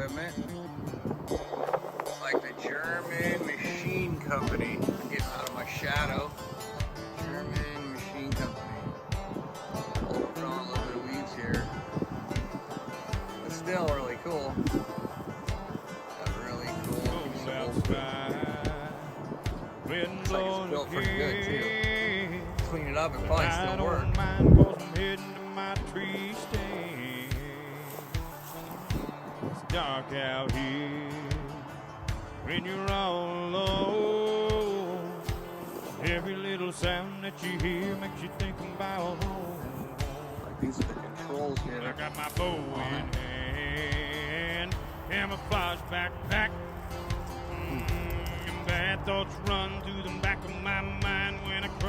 equipment. Like the German Machine Company. I'm getting out of my shadow. German Machine Company. Overgrown a little bit of weeds here. But still really cool. A really cool piece of wood. Looks like it's built pretty good too. Clean it up and probably still work. It's dark out here when you're all alone. Every little sound that you hear makes you think about home. Like these are the controls here. I got my bow in hand and my flashback pack. And bad thoughts run through the back of my mind when I cross.